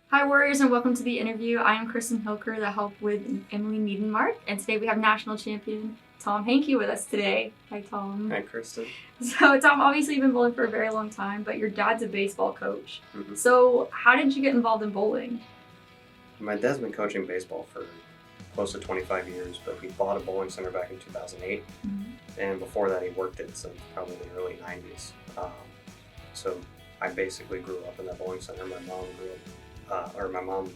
Hi, Warriors, and welcome to the interview. I am Kristen Hilker, the help with Emily Miedenmark, and today we have national champion Tom Hankey with us today. Hi, Tom. Hi, Kristen. So, Tom, obviously you've been bowling for a very long time, but your dad's a baseball coach. Mm-hmm. So, how did you get involved in bowling? My dad's been coaching baseball for close to 25 years, but he bought a bowling center back in 2008, and before that he worked it since probably the early 90s. So I basically grew up in that bowling center. My mom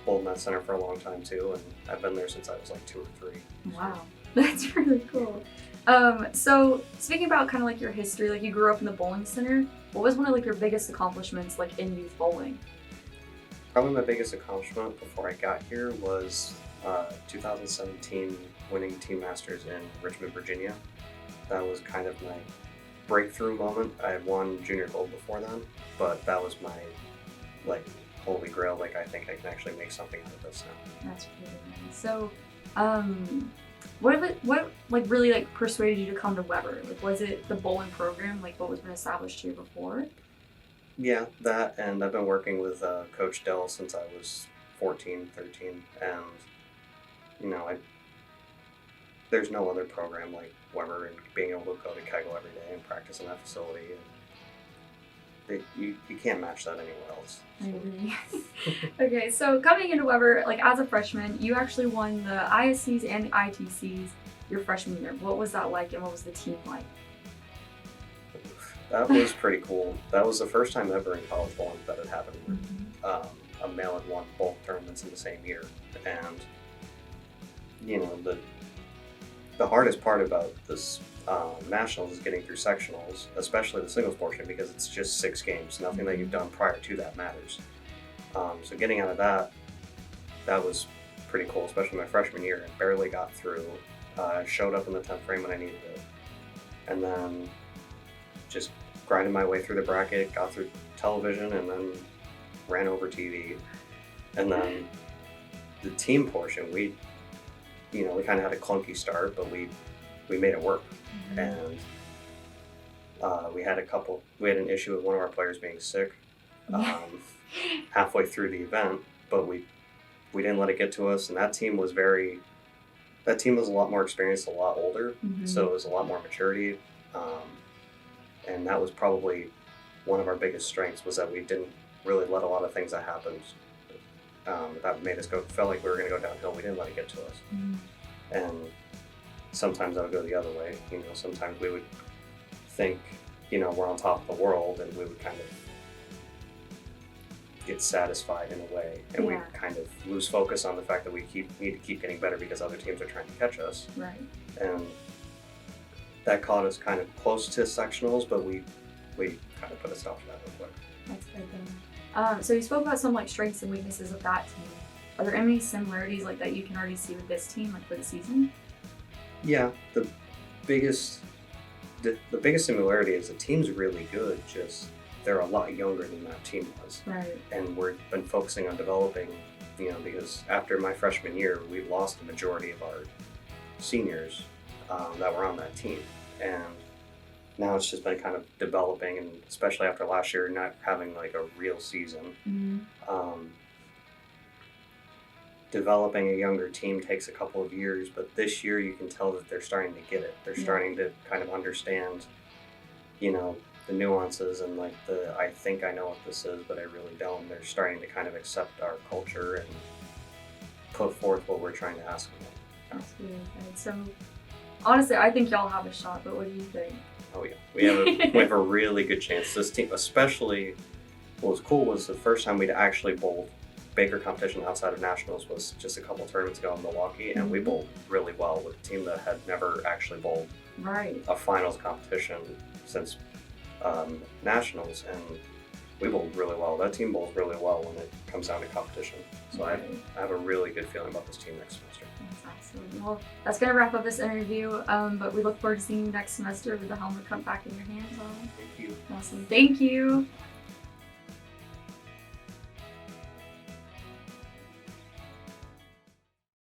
bowled in that center for a long time too, and I've been there since I was like 2 or 3. Wow, that's really cool. So speaking about kind of like your history, like you grew up in the bowling center, what was one of like your biggest accomplishments like in youth bowling? Probably my biggest accomplishment before I got here was 2017 winning Team Masters in Richmond, Virginia. That was kind of my breakthrough moment. I had won junior gold before then, but that was my like holy grail. Like, I think I can actually make something out of this now. That's really nice. So, what like really like persuaded you to come to Weber? Like, was it the bowling program, like what was been established here before? Yeah, that, and I've been working with Coach Dell since I was 14, 13, and there's no other program like Weber, and being able to go to Kegel every day and practice in that facility, and you can't match that anywhere else. I agree. Okay, so coming into Weber, like as a freshman, you actually won the ISCs and the ITCs your freshman year. What was that like, and what was the team like? That was pretty cool. That was the first time ever in college bowling that had happened. A male had won both tournaments in the same year, and the hardest part about this nationals is getting through sectionals, especially the singles portion, because it's just 6 games. Nothing that you've done prior to that matters. So getting out of that was pretty cool, especially my freshman year. I barely got through. Showed up in the 10th frame when I needed it, and then just grinded my way through the bracket, got through television, and then ran over TV. And then the team portion, we kind of had a clunky start, but we made it work. And we had an issue with one of our players being sick halfway through the event, but we didn't let it get to us. And that team was a lot more experienced, a lot older, so it was a lot more maturity. And that was probably one of our biggest strengths, was that we didn't really let a lot of things that happened that made us felt like we were going to go downhill. We didn't let it get to us. And sometimes I would go the other way. Sometimes we would think, we're on top of the world, and we would kind of get satisfied in a way, and we kind of lose focus on the fact that we need to keep getting better because other teams are trying to catch us. Right. And that caught us kind of close to sectionals, but we kind of put a stop to that real quick. That's good then. So you spoke about some like strengths and weaknesses of that team. Are there any similarities like that you can already see with this team, like for the season? Yeah, the biggest similarity is the team's really good, just they're a lot younger than that team was. Right. And we've been focusing on developing, because after my freshman year, we lost the majority of our seniors that were on that team. And now it's just been kind of developing, and especially after last year not having like a real season. Developing a younger team takes a couple of years, but this year you can tell that they're starting to get it. They're starting to kind of understand, the nuances and like I think I know what this is, but I really don't. They're starting to kind of accept our culture and put forth what we're trying to ask of them. That's really good. So honestly, I think y'all have a shot, but what do you think? Oh yeah, we have a really good chance. This team, especially, what was cool was the first time we'd actually bowled Baker competition outside of nationals was just a couple tournaments ago in Milwaukee, and we bowled really well with a team that had never actually bowled a finals competition since nationals, and we bowled really well. That team bowls really well when it comes down to competition. So I have a really good feeling about this team next semester. That's awesome. Well, that's going to wrap up this interview, but we look forward to seeing you next semester with the helmet cup back in your hands. Thank you. Awesome. Thank you.